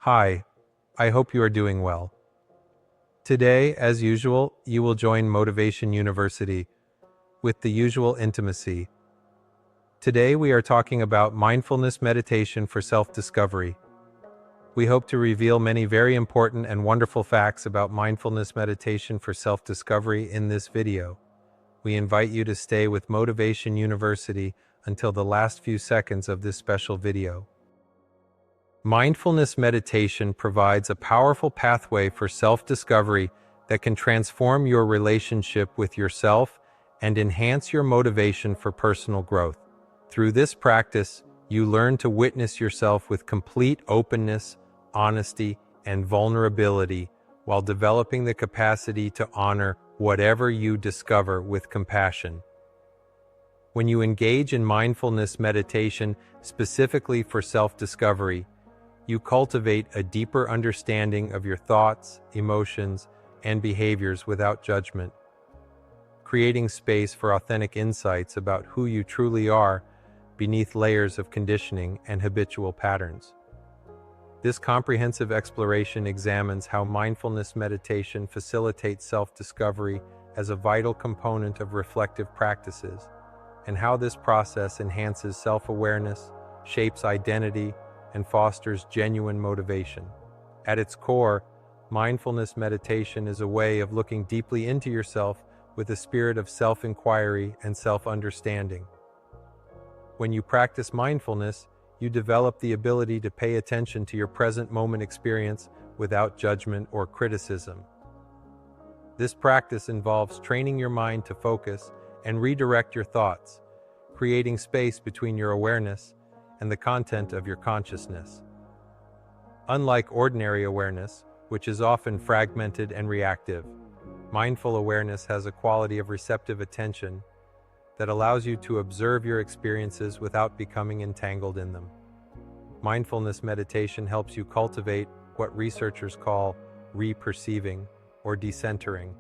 Hi, I hope you are doing well. Today, as usual, you will join Motivation University with the usual intimacy. Today, we are talking about mindfulness meditation for self-discovery. We hope to reveal many very important and wonderful facts about mindfulness meditation for self-discovery in this video. We invite you to stay with Motivation University until the last few seconds of this special video. Mindfulness meditation provides a powerful pathway for self-discovery that can transform your relationship with yourself and enhance your motivation for personal growth. Through this practice, you learn to witness yourself with complete openness, honesty, and vulnerability while developing the capacity to honor whatever you discover with compassion. When you engage in mindfulness meditation specifically for self-discovery, you cultivate a deeper understanding of your thoughts, emotions, and behaviors without judgment, creating space for authentic insights about who you truly are beneath layers of conditioning and habitual patterns. This comprehensive exploration examines how mindfulness meditation facilitates self-discovery as a vital component of reflective practices, and how this process enhances self-awareness, shapes identity, and fosters genuine motivation. At its core, mindfulness meditation is a way of looking deeply into yourself with a spirit of self-inquiry and self-understanding. When you practice mindfulness, you develop the ability to pay attention to your present moment experience without judgment or criticism. This practice involves training your mind to focus and redirect your thoughts, creating space between your awareness and the content of your consciousness. Unlike ordinary awareness, which is often fragmented and reactive, mindful awareness has a quality of receptive attention that allows you to observe your experiences without becoming entangled in them. Mindfulness meditation helps you cultivate what researchers call re-perceiving or decentering,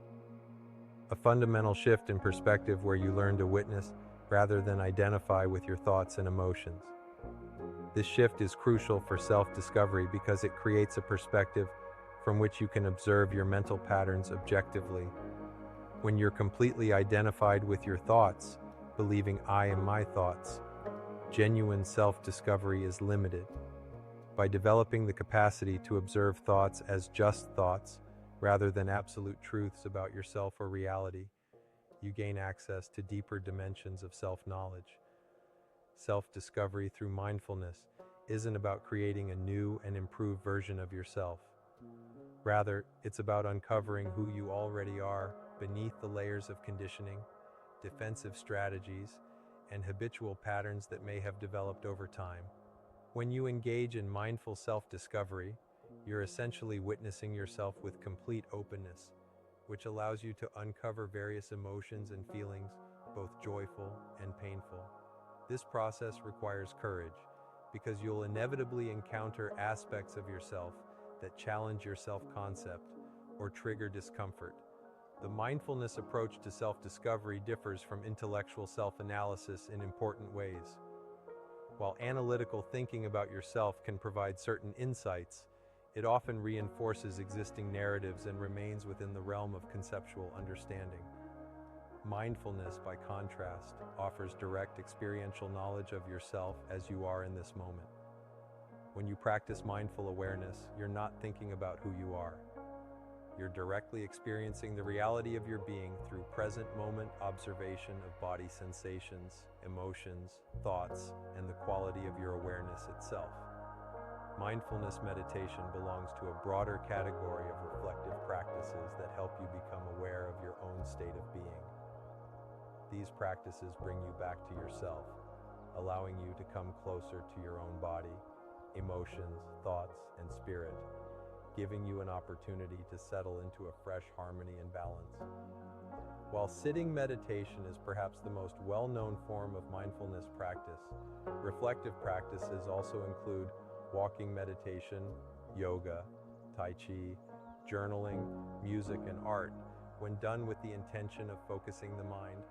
a fundamental shift in perspective where you learn to witness rather than identify with your thoughts and emotions. This shift is crucial for self-discovery because it creates a perspective from which you can observe your mental patterns objectively. When you're completely identified with your thoughts, believing I am my thoughts, genuine self-discovery is limited. By developing the capacity to observe thoughts as just thoughts, rather than absolute truths about yourself or reality, you gain access to deeper dimensions of self-knowledge. Self-discovery through mindfulness isn't about creating a new and improved version of yourself. Rather, it's about uncovering who you already are beneath the layers of conditioning, defensive strategies, and habitual patterns that may have developed over time. When you engage in mindful self-discovery, you're essentially witnessing yourself with complete openness, which allows you to uncover various emotions and feelings, both joyful and painful. This process requires courage, because you'll inevitably encounter aspects of yourself that challenge your self-concept or trigger discomfort. The mindfulness approach to self-discovery differs from intellectual self-analysis in important ways. While analytical thinking about yourself can provide certain insights, it often reinforces existing narratives and remains within the realm of conceptual understanding. Mindfulness, by contrast, offers direct experiential knowledge of yourself as you are in this moment. When you practice mindful awareness, you're not thinking about who you are. You're directly experiencing the reality of your being through present moment observation of body sensations, emotions, thoughts, and the quality of your awareness itself. Mindfulness meditation belongs to a broader category of reflective practices that help you become aware of your own state of being. These practices bring you back to yourself, allowing you to come closer to your own body, emotions, thoughts, and spirit, giving you an opportunity to settle into a fresh harmony and balance. While sitting meditation is perhaps the most well-known form of mindfulness practice, reflective practices also include walking meditation, yoga, tai chi, journaling, music, and art, when done with the intention of focusing the mind.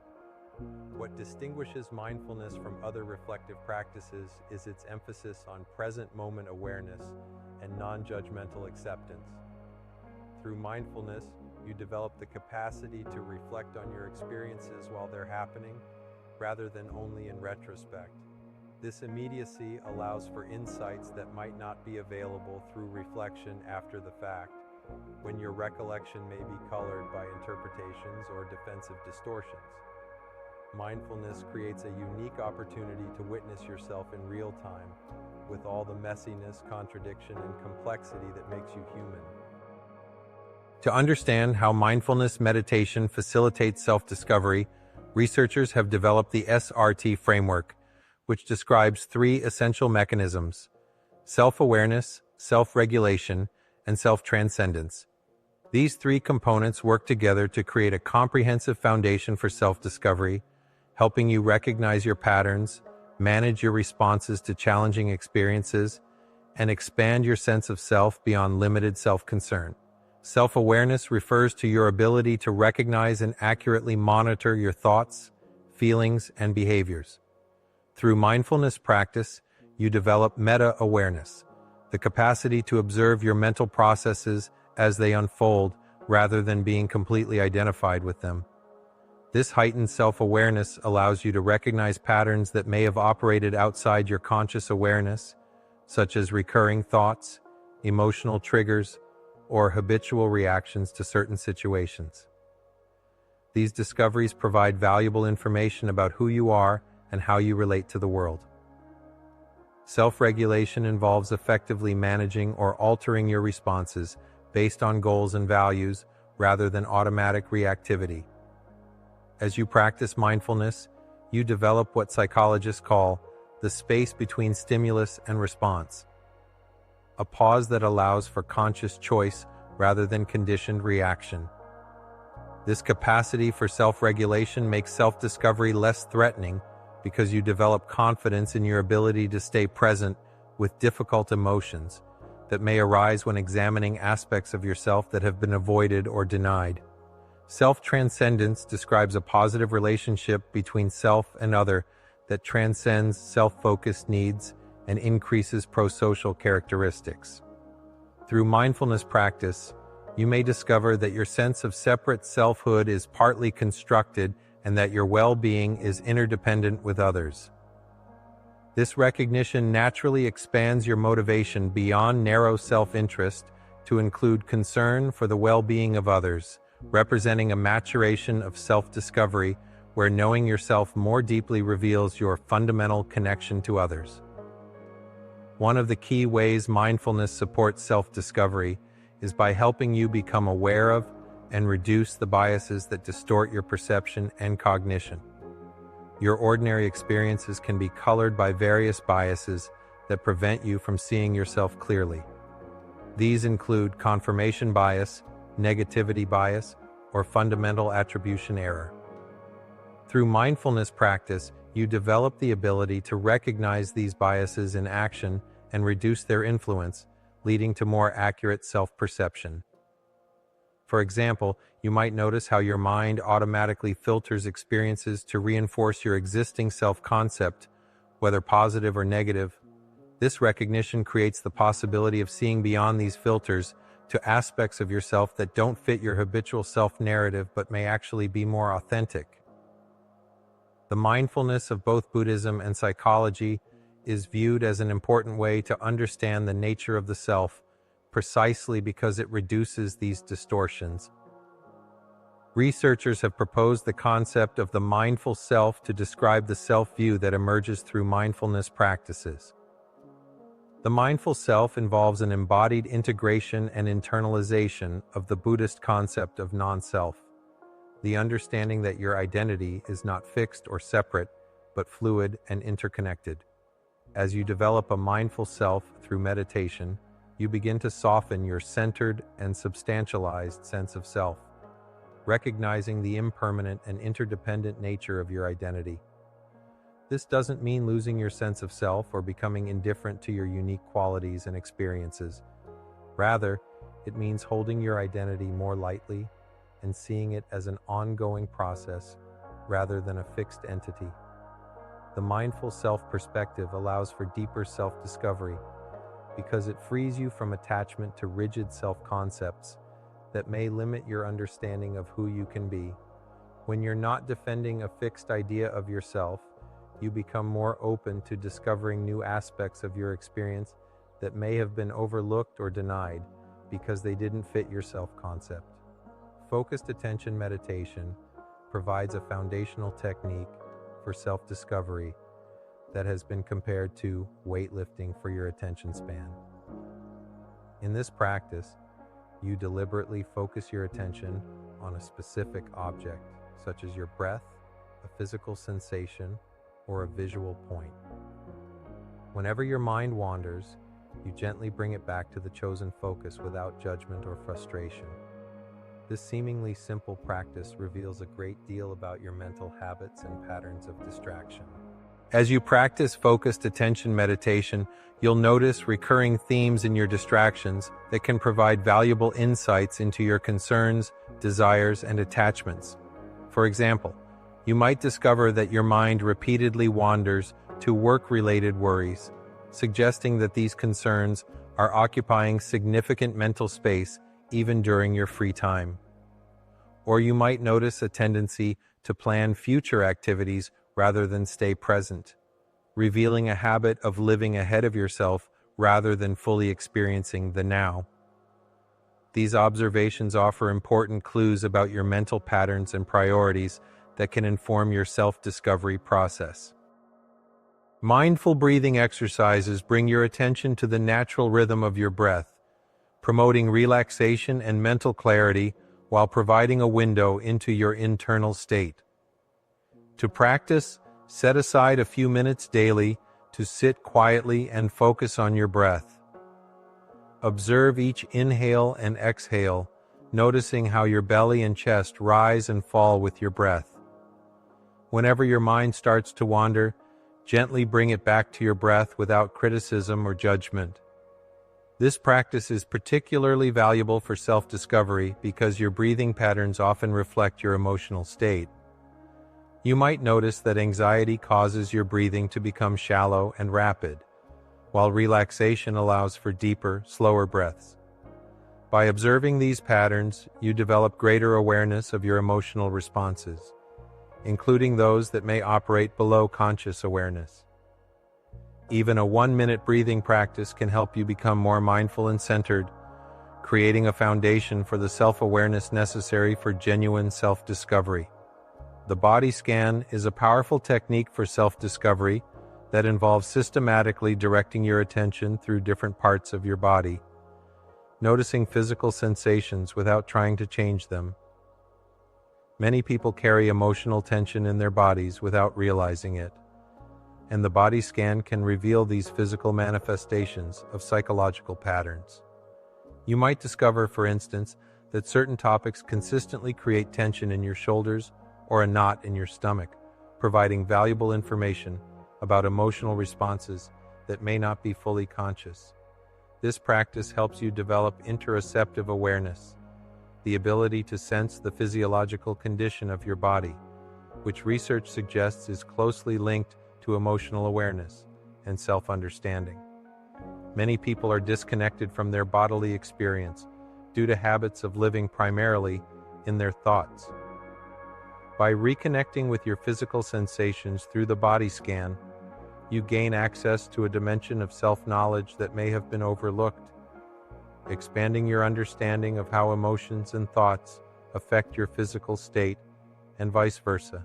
What distinguishes mindfulness from other reflective practices is its emphasis on present moment awareness and non-judgmental acceptance. Through mindfulness, you develop the capacity to reflect on your experiences while they're happening, rather than only in retrospect. This immediacy allows for insights that might not be available through reflection after the fact, when your recollection may be colored by interpretations or defensive distortions. Mindfulness creates a unique opportunity to witness yourself in real time, with all the messiness, contradiction, and complexity that makes you human. To understand how mindfulness meditation facilitates self-discovery, researchers have developed the SRT framework, which describes three essential mechanisms: self-awareness, self-regulation, and self-transcendence. These three components work together to create a comprehensive foundation for self-discovery, helping you recognize your patterns, manage your responses to challenging experiences, and expand your sense of self beyond limited self-concern. Self-awareness refers to your ability to recognize and accurately monitor your thoughts, feelings, and behaviors. Through mindfulness practice, you develop meta-awareness, the capacity to observe your mental processes as they unfold rather than being completely identified with them. This heightened self-awareness allows you to recognize patterns that may have operated outside your conscious awareness, such as recurring thoughts, emotional triggers, or habitual reactions to certain situations. These discoveries provide valuable information about who you are and how you relate to the world. Self-regulation involves effectively managing or altering your responses based on goals and values rather than automatic reactivity. As you practice mindfulness, you develop what psychologists call the space between stimulus and response, a pause that allows for conscious choice rather than conditioned reaction. This capacity for self-regulation makes self-discovery less threatening because you develop confidence in your ability to stay present with difficult emotions that may arise when examining aspects of yourself that have been avoided or denied. Self-transcendence describes a positive relationship between self and other that transcends self-focused needs and increases prosocial characteristics. Through mindfulness practice, you may discover that your sense of separate selfhood is partly constructed and that your well-being is interdependent with others. This recognition naturally expands your motivation beyond narrow self-interest to include concern for the well-being of others, representing a maturation of self-discovery where knowing yourself more deeply reveals your fundamental connection to others. One of the key ways mindfulness supports self-discovery is by helping you become aware of and reduce the biases that distort your perception and cognition. Your ordinary experiences can be colored by various biases that prevent you from seeing yourself clearly. These include confirmation bias, negativity bias, or fundamental attribution error. Through mindfulness practice, you develop the ability to recognize these biases in action and reduce their influence, leading to more accurate self-perception. For example, you might notice how your mind automatically filters experiences to reinforce your existing self-concept, whether positive or negative. This recognition creates the possibility of seeing beyond these filters to aspects of yourself that don't fit your habitual self-narrative but may actually be more authentic. The mindfulness of both Buddhism and psychology is viewed as an important way to understand the nature of the self, precisely because it reduces these distortions. Researchers have proposed the concept of the mindful self to describe the self-view that emerges through mindfulness practices. The mindful self involves an embodied integration and internalization of the Buddhist concept of non-self, the understanding that your identity is not fixed or separate, but fluid and interconnected. As you develop a mindful self through meditation, you begin to soften your centered and substantialized sense of self, recognizing the impermanent and interdependent nature of your identity. This doesn't mean losing your sense of self or becoming indifferent to your unique qualities and experiences. Rather, it means holding your identity more lightly and seeing it as an ongoing process rather than a fixed entity. The mindful self perspective allows for deeper self discovery because it frees you from attachment to rigid self concepts that may limit your understanding of who you can be. When you're not defending a fixed idea of yourself, you become more open to discovering new aspects of your experience that may have been overlooked or denied because they didn't fit your self concept. Focused attention meditation provides a foundational technique for self discovery that has been compared to weightlifting for your attention span. In this practice, you deliberately focus your attention on a specific object, such as your breath, a physical sensation, or a visual point. Whenever your mind wanders, you gently bring it back to the chosen focus without judgment or frustration. This seemingly simple practice reveals a great deal about your mental habits and patterns of distraction. As you practice focused attention meditation, you'll notice recurring themes in your distractions that can provide valuable insights into your concerns, desires, and attachments. For example, you might discover that your mind repeatedly wanders to work-related worries, suggesting that these concerns are occupying significant mental space even during your free time. Or you might notice a tendency to plan future activities rather than stay present, revealing a habit of living ahead of yourself rather than fully experiencing the now. These observations offer important clues about your mental patterns and priorities that can inform your self-discovery process. Mindful breathing exercises bring your attention to the natural rhythm of your breath, promoting relaxation and mental clarity while providing a window into your internal state. To practice, set aside a few minutes daily to sit quietly and focus on your breath. Observe each inhale and exhale, noticing how your belly and chest rise and fall with your breath. Whenever your mind starts to wander, gently bring it back to your breath without criticism or judgment. This practice is particularly valuable for self-discovery because your breathing patterns often reflect your emotional state. You might notice that anxiety causes your breathing to become shallow and rapid, while relaxation allows for deeper, slower breaths. By observing these patterns, you develop greater awareness of your emotional responses, including those that may operate below conscious awareness. Even a 1-minute breathing practice can help you become more mindful and centered, creating a foundation for the self-awareness necessary for genuine self-discovery. The body scan is a powerful technique for self-discovery that involves systematically directing your attention through different parts of your body, noticing physical sensations without trying to change them. Many people carry emotional tension in their bodies without realizing it, and the body scan can reveal these physical manifestations of psychological patterns. You might discover, for instance, that certain topics consistently create tension in your shoulders or a knot in your stomach, providing valuable information about emotional responses that may not be fully conscious. This practice helps you develop interoceptive awareness, the ability to sense the physiological condition of your body, which research suggests is closely linked to emotional awareness and self-understanding. Many people are disconnected from their bodily experience due to habits of living primarily in their thoughts. By reconnecting with your physical sensations through the body scan, you gain access to a dimension of self-knowledge that may have been overlooked, expanding your understanding of how emotions and thoughts affect your physical state and vice versa.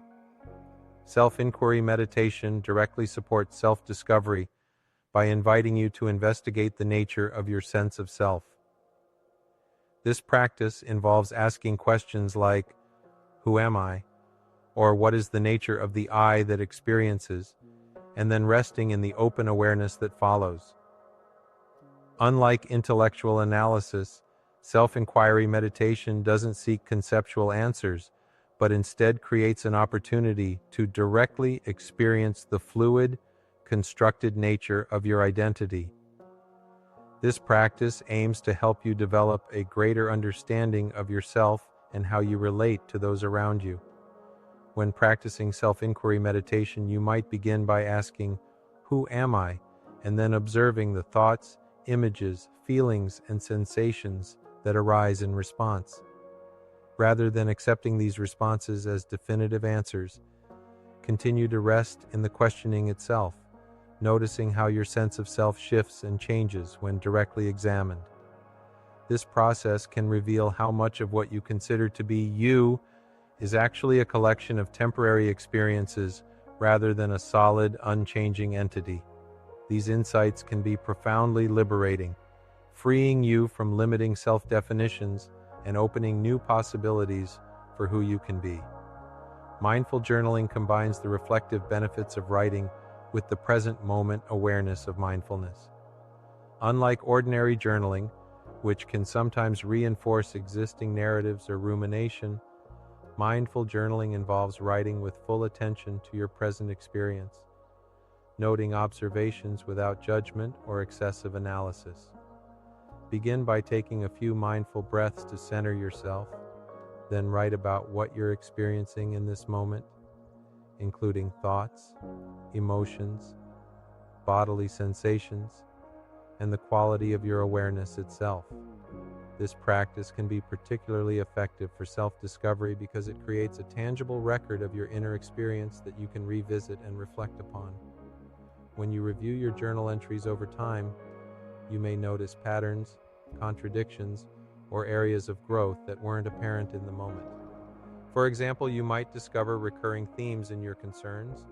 Self-inquiry meditation directly supports self-discovery by inviting you to investigate the nature of your sense of self. This practice involves asking questions like, "Who am I?" or "What is the nature of the I that experiences?" and then resting in the open awareness that follows. Unlike intellectual analysis, self-inquiry meditation doesn't seek conceptual answers, but instead creates an opportunity to directly experience the fluid, constructed nature of your identity. This practice aims to help you develop a greater understanding of yourself and how you relate to those around you. When practicing self-inquiry meditation, you might begin by asking, "Who am I?" and then observing the thoughts, images, feelings, and sensations that arise in response. Rather than accepting these responses as definitive answers, continue to rest in the questioning itself, noticing how your sense of self shifts and changes when directly examined. This process can reveal how much of what you consider to be you is actually a collection of temporary experiences rather than a solid, unchanging entity. These insights can be profoundly liberating, freeing you from limiting self-definitions and opening new possibilities for who you can be. Mindful journaling combines the reflective benefits of writing with the present moment awareness of mindfulness. Unlike ordinary journaling, which can sometimes reinforce existing narratives or rumination, mindful journaling involves writing with full attention to your present experience, noting observations without judgment or excessive analysis. Begin by taking a few mindful breaths to center yourself, then write about what you're experiencing in this moment, including thoughts, emotions, bodily sensations, and the quality of your awareness itself. This practice can be particularly effective for self-discovery because it creates a tangible record of your inner experience that you can revisit and reflect upon. When you review your journal entries over time, you may notice patterns, contradictions, or areas of growth that weren't apparent in the moment. For example, you might discover recurring themes in your concerns,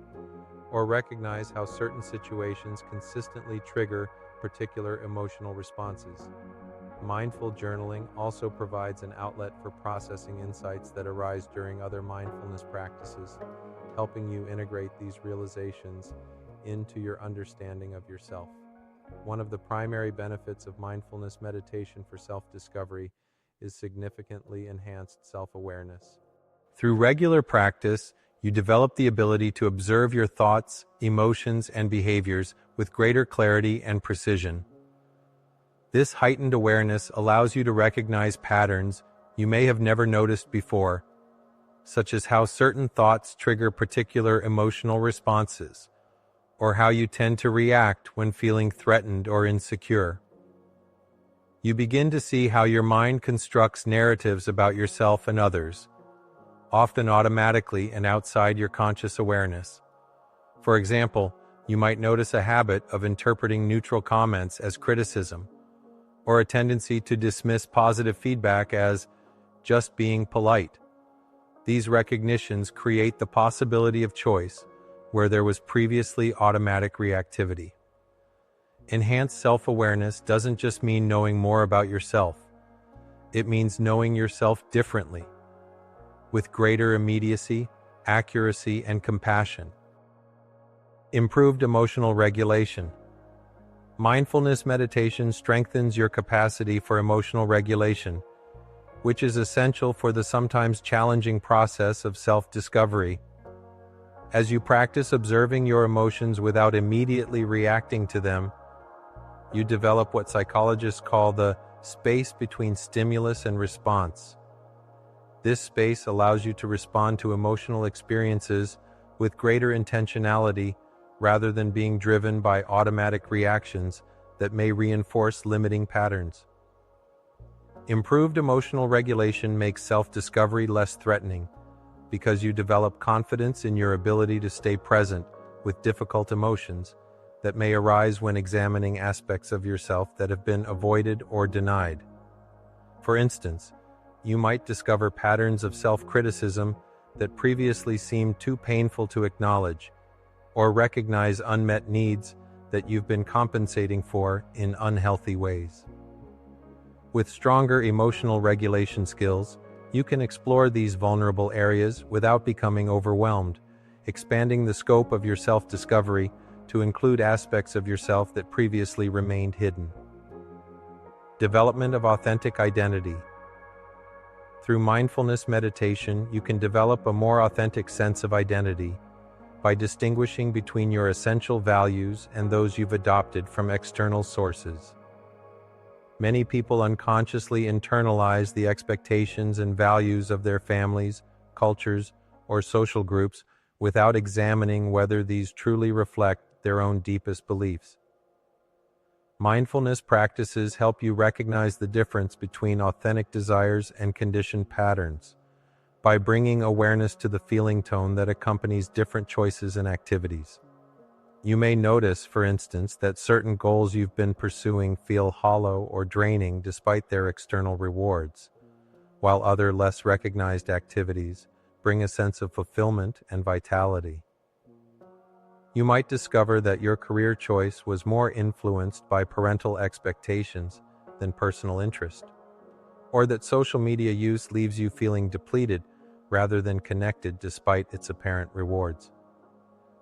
or recognize how certain situations consistently trigger particular emotional responses. Mindful journaling also provides an outlet for processing insights that arise during other mindfulness practices, helping you integrate these realizations into your understanding of yourself. One of the primary benefits of mindfulness meditation for self-discovery is significantly enhanced self-awareness. Through regular practice, you develop the ability to observe your thoughts, emotions, and behaviors with greater clarity and precision. This heightened awareness allows you to recognize patterns you may have never noticed before, such as how certain thoughts trigger particular emotional responses, or how you tend to react when feeling threatened or insecure. You begin to see how your mind constructs narratives about yourself and others, often automatically and outside your conscious awareness. For example, you might notice a habit of interpreting neutral comments as criticism, or a tendency to dismiss positive feedback as just being polite. These recognitions create the possibility of choice where there was previously automatic reactivity. Enhanced self-awareness doesn't just mean knowing more about yourself. It means knowing yourself differently, with greater immediacy, accuracy, and compassion. Improved emotional regulation. Mindfulness meditation strengthens your capacity for emotional regulation, which is essential for the sometimes challenging process of self-discovery. As you practice observing your emotions without immediately reacting to them, you develop what psychologists call the space between stimulus and response. This space allows you to respond to emotional experiences with greater intentionality rather than being driven by automatic reactions that may reinforce limiting patterns. Improved emotional regulation makes self-discovery less threatening because you develop confidence in your ability to stay present with difficult emotions that may arise when examining aspects of yourself that have been avoided or denied. For instance, you might discover patterns of self-criticism that previously seemed too painful to acknowledge, or recognize unmet needs that you've been compensating for in unhealthy ways. With stronger emotional regulation skills, you can explore these vulnerable areas without becoming overwhelmed, expanding the scope of your self-discovery to include aspects of yourself that previously remained hidden. Development of authentic identity. Through mindfulness meditation, you can develop a more authentic sense of identity by distinguishing between your essential values and those you've adopted from external sources. Many people unconsciously internalize the expectations and values of their families, cultures, or social groups without examining whether these truly reflect their own deepest beliefs. Mindfulness practices help you recognize the difference between authentic desires and conditioned patterns by bringing awareness to the feeling tone that accompanies different choices and activities. You may notice, for instance, that certain goals you've been pursuing feel hollow or draining despite their external rewards, while other less recognized activities bring a sense of fulfillment and vitality. You might discover that your career choice was more influenced by parental expectations than personal interest, or that social media use leaves you feeling depleted rather than connected despite its apparent rewards.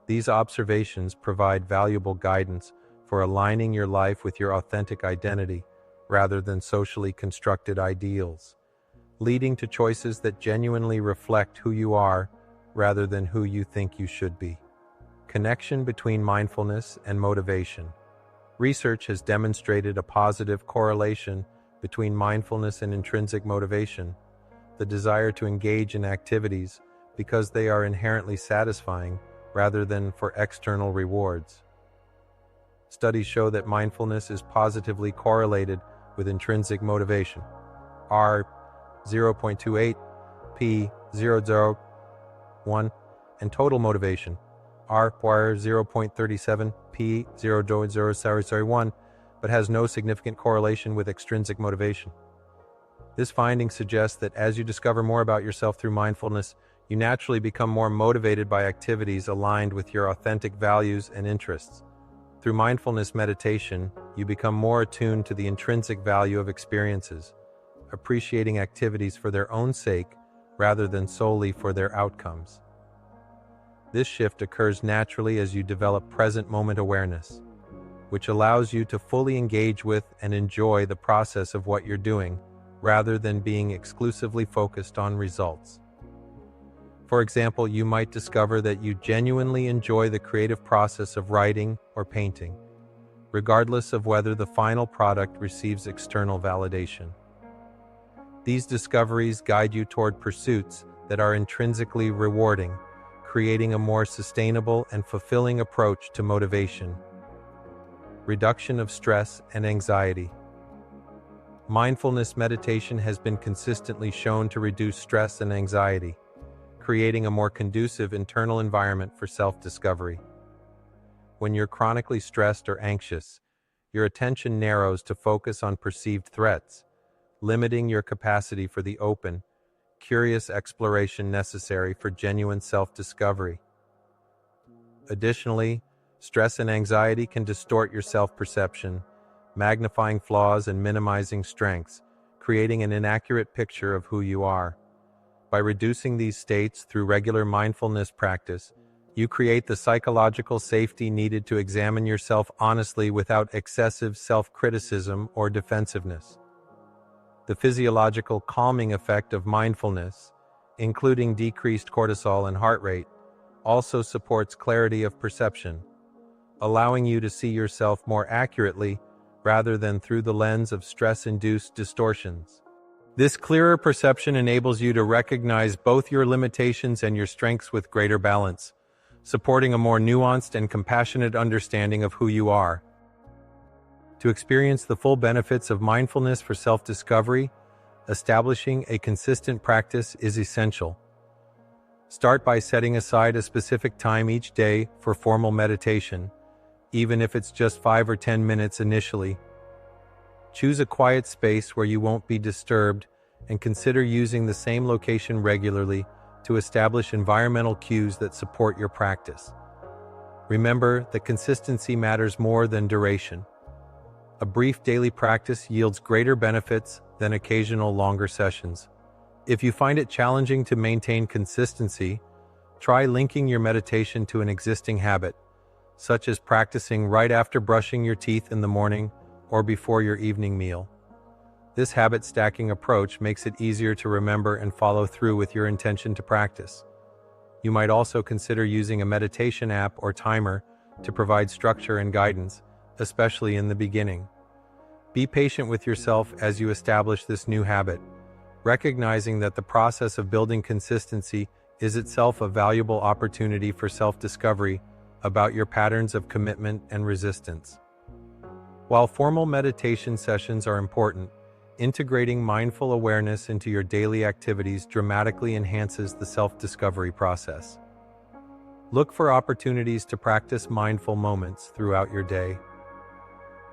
These observations provide valuable guidance for aligning your life with your authentic identity rather than socially constructed ideals, leading to choices that genuinely reflect who you are rather than who you think you should be. Connection between mindfulness and motivation. Research has demonstrated a positive correlation between mindfulness and intrinsic motivation, the desire to engage in activities because they are inherently satisfying rather than for external rewards. Studies show that mindfulness is positively correlated with intrinsic motivation, R 0.28, P 0.01, and total motivation, R 0.37, P 0.001, but has no significant correlation with extrinsic motivation. This finding suggests that as you discover more about yourself through mindfulness, you naturally become more motivated by activities aligned with your authentic values and interests. Through mindfulness meditation, you become more attuned to the intrinsic value of experiences, appreciating activities for their own sake rather than solely for their outcomes. This shift occurs naturally as you develop present moment awareness, which allows you to fully engage with and enjoy the process of what you're doing, rather than being exclusively focused on results. For example, you might discover that you genuinely enjoy the creative process of writing or painting, regardless of whether the final product receives external validation. These discoveries guide you toward pursuits that are intrinsically rewarding, creating a more sustainable and fulfilling approach to motivation. Reduction of stress and anxiety. Mindfulness meditation has been consistently shown to reduce stress and anxiety, creating a more conducive internal environment for self-discovery. When you're chronically stressed or anxious, your attention narrows to focus on perceived threats, limiting your capacity for the open, curious exploration necessary for genuine self-discovery. Additionally, stress and anxiety can distort your self-perception, magnifying flaws and minimizing strengths, creating an inaccurate picture of who you are. By reducing these states through regular mindfulness practice, you create the psychological safety needed to examine yourself honestly without excessive self-criticism or defensiveness. The physiological calming effect of mindfulness, including decreased cortisol and heart rate, also supports clarity of perception, allowing you to see yourself more accurately rather than through the lens of stress-induced distortions. This clearer perception enables you to recognize both your limitations and your strengths with greater balance, supporting a more nuanced and compassionate understanding of who you are. To experience the full benefits of mindfulness for self-discovery, establishing a consistent practice is essential. Start by setting aside a specific time each day for formal meditation, even if it's just 5 or 10 minutes initially. Choose a quiet space where you won't be disturbed, and consider using the same location regularly to establish environmental cues that support your practice. Remember that consistency matters more than duration. A brief daily practice yields greater benefits than occasional longer sessions. If you find it challenging to maintain consistency, try linking your meditation to an existing habit, such as practicing right after brushing your teeth in the morning or before your evening meal. This habit-stacking approach makes it easier to remember and follow through with your intention to practice. You might also consider using a meditation app or timer to provide structure and guidance, especially in the beginning. Be patient with yourself as you establish this new habit, recognizing that the process of building consistency is itself a valuable opportunity for self-discovery about your patterns of commitment and resistance. While formal meditation sessions are important, integrating mindful awareness into your daily activities dramatically enhances the self-discovery process. Look for opportunities to practice mindful moments throughout your day.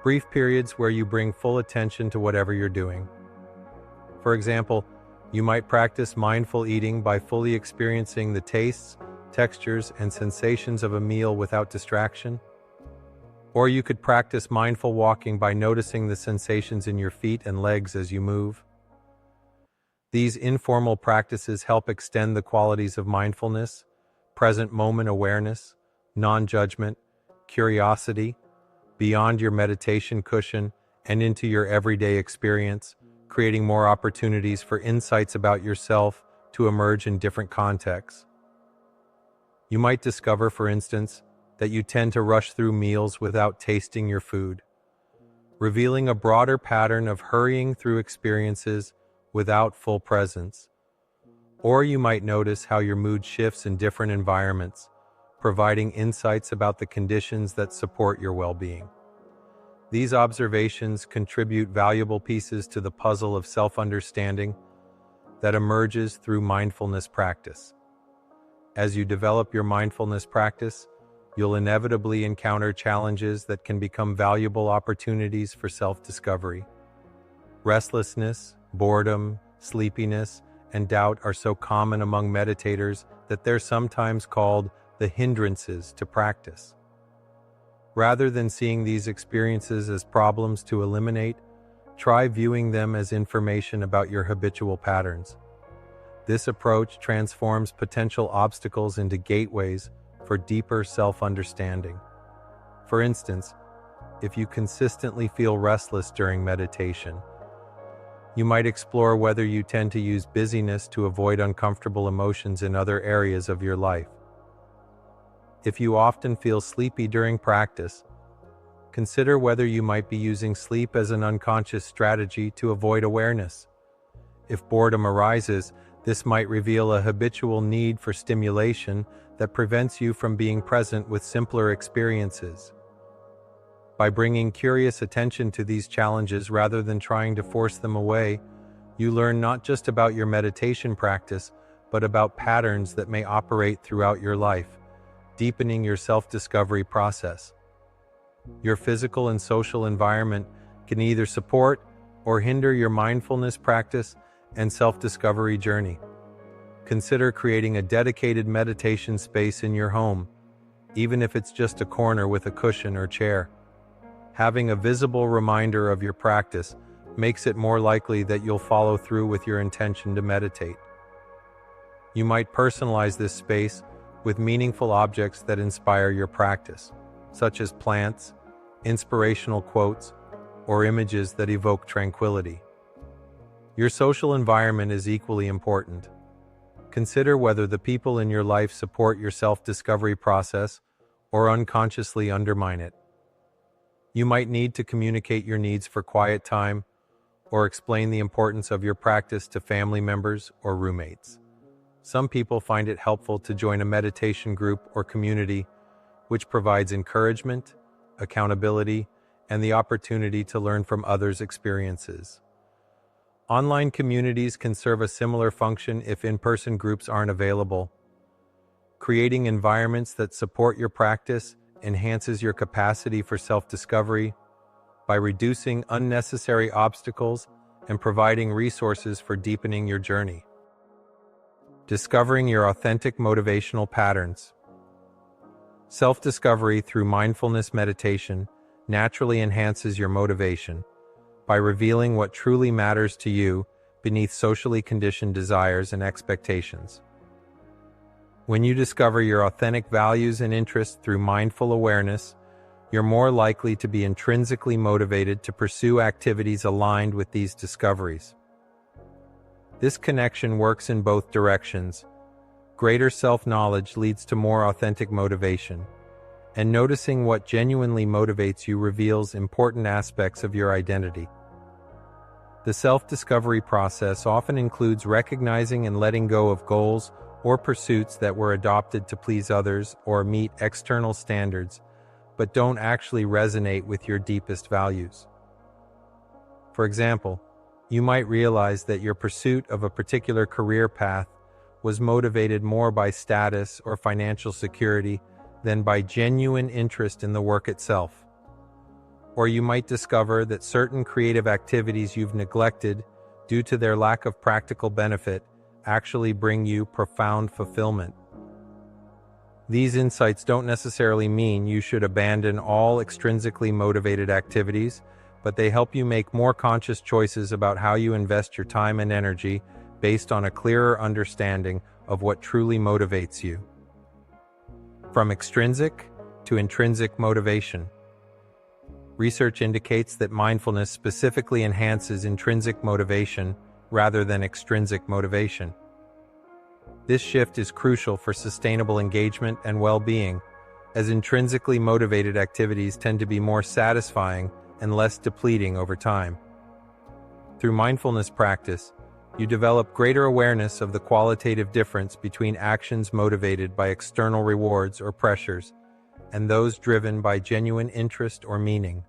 Brief periods where you bring full attention to whatever you're doing. For example, you might practice mindful eating by fully experiencing the tastes, textures, and sensations of a meal without distraction. Or you could practice mindful walking by noticing the sensations in your feet and legs as you move. These informal practices help extend the qualities of mindfulness, present moment awareness, non-judgment, curiosity, beyond your meditation cushion and into your everyday experience, creating more opportunities for insights about yourself to emerge in different contexts. You might discover, for instance, that you tend to rush through meals without tasting your food, revealing a broader pattern of hurrying through experiences without full presence. Or you might notice how your mood shifts in different environments, providing insights about the conditions that support your well-being. These observations contribute valuable pieces to the puzzle of self-understanding that emerges through mindfulness practice. As you develop your mindfulness practice, you'll inevitably encounter challenges that can become valuable opportunities for self-discovery. Restlessness, boredom, sleepiness, and doubt are so common among meditators that they're sometimes called the hindrances to practice. Rather than seeing these experiences as problems to eliminate, try viewing them as information about your habitual patterns. This approach transforms potential obstacles into gateways for deeper self-understanding. For instance, if you consistently feel restless during meditation, you might explore whether you tend to use busyness to avoid uncomfortable emotions in other areas of your life. If you often feel sleepy during practice, consider whether you might be using sleep as an unconscious strategy to avoid awareness. If boredom arises, this might reveal a habitual need for stimulation that prevents you from being present with simpler experiences. By bringing curious attention to these challenges rather than trying to force them away, you learn not just about your meditation practice, but about patterns that may operate throughout your life, deepening your self-discovery process. Your physical and social environment can either support or hinder your mindfulness practice and self-discovery journey. Consider creating a dedicated meditation space in your home, even if it's just a corner with a cushion or chair. Having a visible reminder of your practice makes it more likely that you'll follow through with your intention to meditate. You might personalize this space with meaningful objects that inspire your practice, such as plants, inspirational quotes, or images that evoke tranquility. Your social environment is equally important. Consider whether the people in your life support your self-discovery process or unconsciously undermine it. You might need to communicate your needs for quiet time or explain the importance of your practice to family members or roommates. Some people find it helpful to join a meditation group or community, which provides encouragement, accountability, and the opportunity to learn from others' experiences. Online communities can serve a similar function if in-person groups aren't available. Creating environments that support your practice enhances your capacity for self-discovery by reducing unnecessary obstacles and providing resources for deepening your journey. Discovering your authentic motivational patterns. Self-discovery through mindfulness meditation naturally enhances your motivation by revealing what truly matters to you beneath socially conditioned desires and expectations. When you discover your authentic values and interests through mindful awareness, you're more likely to be intrinsically motivated to pursue activities aligned with these discoveries. This connection works in both directions. Greater self-knowledge leads to more authentic motivation, and noticing what genuinely motivates you reveals important aspects of your identity. The self-discovery process often includes recognizing and letting go of goals or pursuits that were adopted to please others or meet external standards, but don't actually resonate with your deepest values. For example, you might realize that your pursuit of a particular career path was motivated more by status or financial security than by genuine interest in the work itself. Or you might discover that certain creative activities you've neglected due to their lack of practical benefit actually bring you profound fulfillment. These insights don't necessarily mean you should abandon all extrinsically motivated activities, but they help you make more conscious choices about how you invest your time and energy based on a clearer understanding of what truly motivates you. From extrinsic to intrinsic motivation. Research indicates that mindfulness specifically enhances intrinsic motivation rather than extrinsic motivation. This shift is crucial for sustainable engagement and well-being, as intrinsically motivated activities tend to be more satisfying and less depleting over time. Through mindfulness practice, you develop greater awareness of the qualitative difference between actions motivated by external rewards or pressures and those driven by genuine interest or meaning.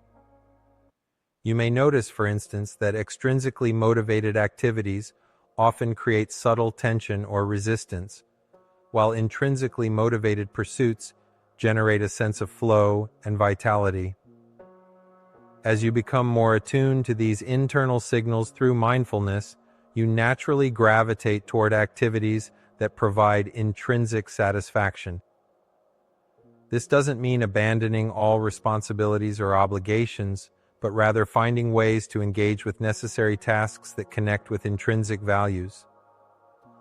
You may notice, for instance, that extrinsically motivated activities often create subtle tension or resistance, while intrinsically motivated pursuits generate a sense of flow and vitality. As you become more attuned to these internal signals through mindfulness, you naturally gravitate toward activities that provide intrinsic satisfaction. This doesn't mean abandoning all responsibilities or obligations, but rather finding ways to engage with necessary tasks that connect with intrinsic values.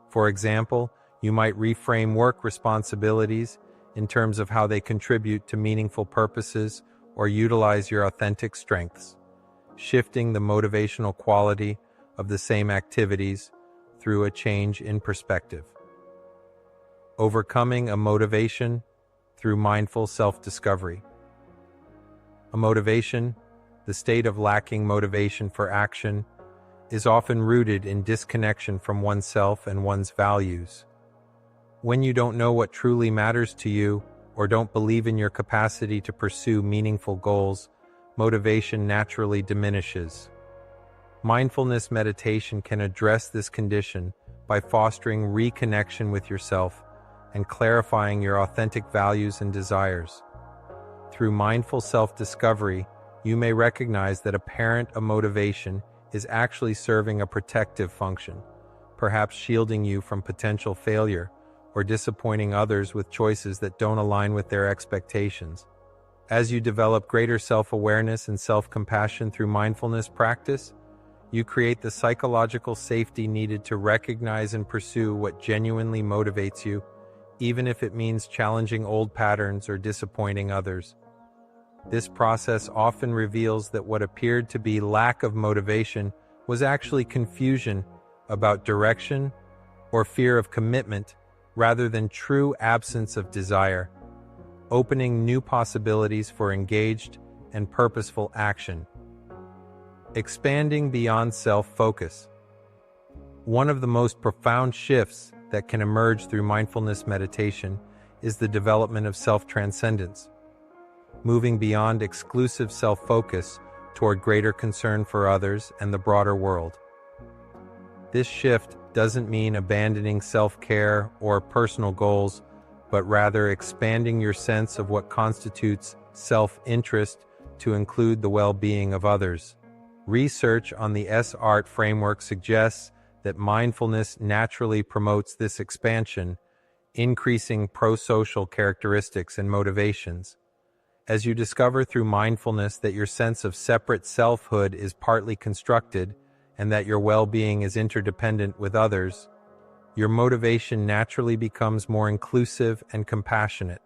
For example, you might reframe work responsibilities in terms of how they contribute to meaningful purposes or utilize your authentic strengths, shifting the motivational quality of the same activities through a change in perspective. Overcoming a motivation through mindful self-discovery. A motivation, the state of lacking motivation for action, is often rooted in disconnection from oneself and one's values. When you don't know what truly matters to you or don't believe in your capacity to pursue meaningful goals, motivation naturally diminishes. Mindfulness meditation can address this condition by fostering reconnection with yourself and clarifying your authentic values and desires. Through mindful self-discovery, you may recognize that apparent motivation is actually serving a protective function, perhaps shielding you from potential failure or disappointing others with choices that don't align with their expectations. As you develop greater self-awareness and self-compassion through mindfulness practice, you create the psychological safety needed to recognize and pursue what genuinely motivates you, even if it means challenging old patterns or disappointing others. This process often reveals that what appeared to be lack of motivation was actually confusion about direction or fear of commitment rather than true absence of desire, opening new possibilities for engaged and purposeful action. Expanding beyond self-focus. One of the most profound shifts that can emerge through mindfulness meditation is the development of self-transcendence, moving beyond exclusive self-focus toward greater concern for others and the broader world. This shift doesn't mean abandoning self-care or personal goals, but rather expanding your sense of what constitutes self-interest to include the well-being of others. Research on the S-ART framework suggests that mindfulness naturally promotes this expansion, increasing pro-social characteristics and motivations. As you discover through mindfulness that your sense of separate selfhood is partly constructed and that your well-being is interdependent with others, your motivation naturally becomes more inclusive and compassionate.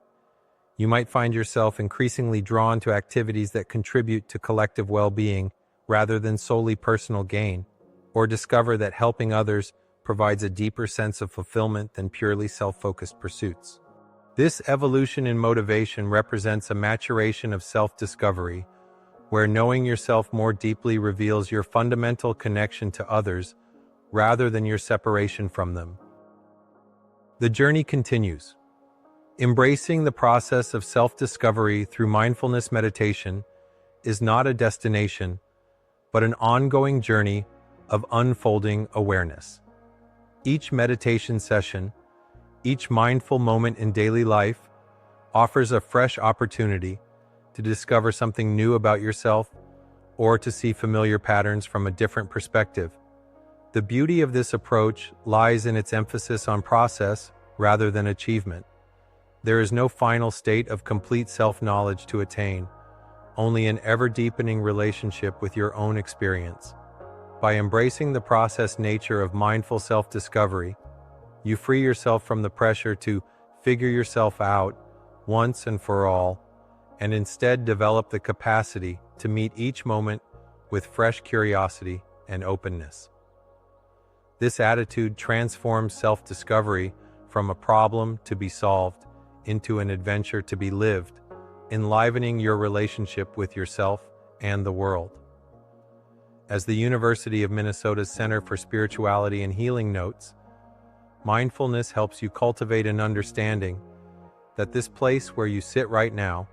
You might find yourself increasingly drawn to activities that contribute to collective well-being rather than solely personal gain, or discover that helping others provides a deeper sense of fulfillment than purely self-focused pursuits. This evolution in motivation represents a maturation of self-discovery, where knowing yourself more deeply reveals your fundamental connection to others rather than your separation from them. The journey continues. Embracing the process of self-discovery through mindfulness meditation is not a destination, but an ongoing journey of unfolding awareness. Each meditation session, each mindful moment in daily life, offers a fresh opportunity to discover something new about yourself or to see familiar patterns from a different perspective. The beauty of this approach lies in its emphasis on process rather than achievement. There is no final state of complete self-knowledge to attain, only an ever-deepening relationship with your own experience. By embracing the process nature of mindful self-discovery, you free yourself from the pressure to figure yourself out once and for all, and instead develop the capacity to meet each moment with fresh curiosity and openness. This attitude transforms self-discovery from a problem to be solved into an adventure to be lived, enlivening your relationship with yourself and the world. As the University of Minnesota's Center for Spirituality and Healing notes, mindfulness helps you cultivate an understanding that this place where you sit right now,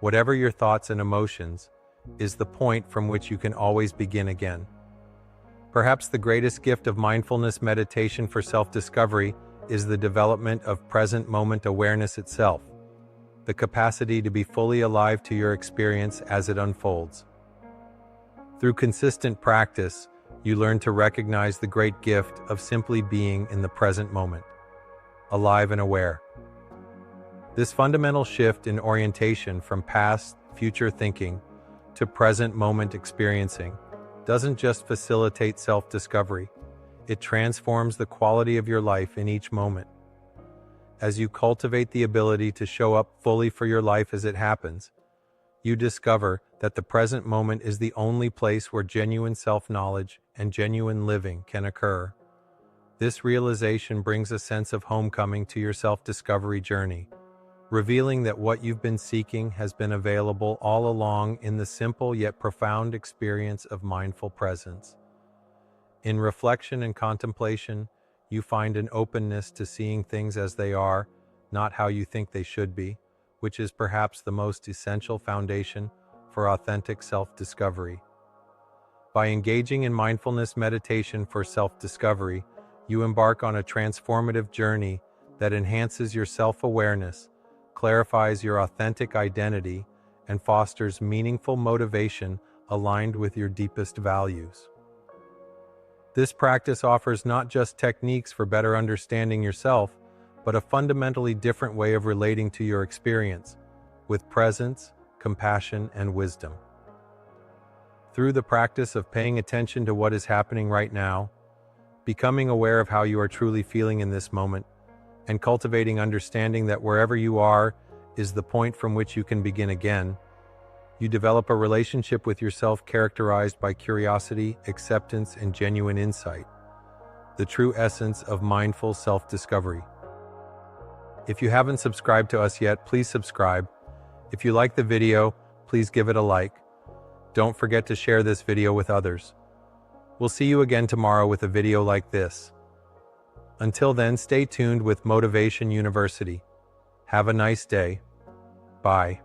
whatever your thoughts and emotions, is the point from which you can always begin again. Perhaps the greatest gift of mindfulness meditation for self-discovery is the development of present moment awareness itself, the capacity to be fully alive to your experience as it unfolds. Through consistent practice, you learn to recognize the great gift of simply being in the present moment, alive and aware. This fundamental shift in orientation from past, future thinking to present moment experiencing doesn't just facilitate self-discovery, it transforms the quality of your life in each moment. As you cultivate the ability to show up fully for your life as it happens, you discover that the present moment is the only place where genuine self-knowledge and genuine living can occur. This realization brings a sense of homecoming to your self-discovery journey, revealing that what you've been seeking has been available all along in the simple yet profound experience of mindful presence. In reflection and contemplation, you find an openness to seeing things as they are, not how you think they should be, which is perhaps the most essential foundation for authentic self-discovery. By engaging in mindfulness meditation for self-discovery, you embark on a transformative journey that enhances your self-awareness, clarifies your authentic identity, and fosters meaningful motivation aligned with your deepest values. This practice offers not just techniques for better understanding yourself, but a fundamentally different way of relating to your experience, with presence, compassion, and wisdom. Through the practice of paying attention to what is happening right now, becoming aware of how you are truly feeling in this moment, and cultivating understanding that wherever you are is the point from which you can begin again, you develop a relationship with yourself characterized by curiosity, acceptance, and genuine insight, the true essence of mindful self-discovery. If you haven't subscribed to us yet, please subscribe. If you like the video, please give it a like. Don't forget to share this video with others. We'll see you again tomorrow with a video like this. Until then, stay tuned with Motivation University. Have a nice day. Bye.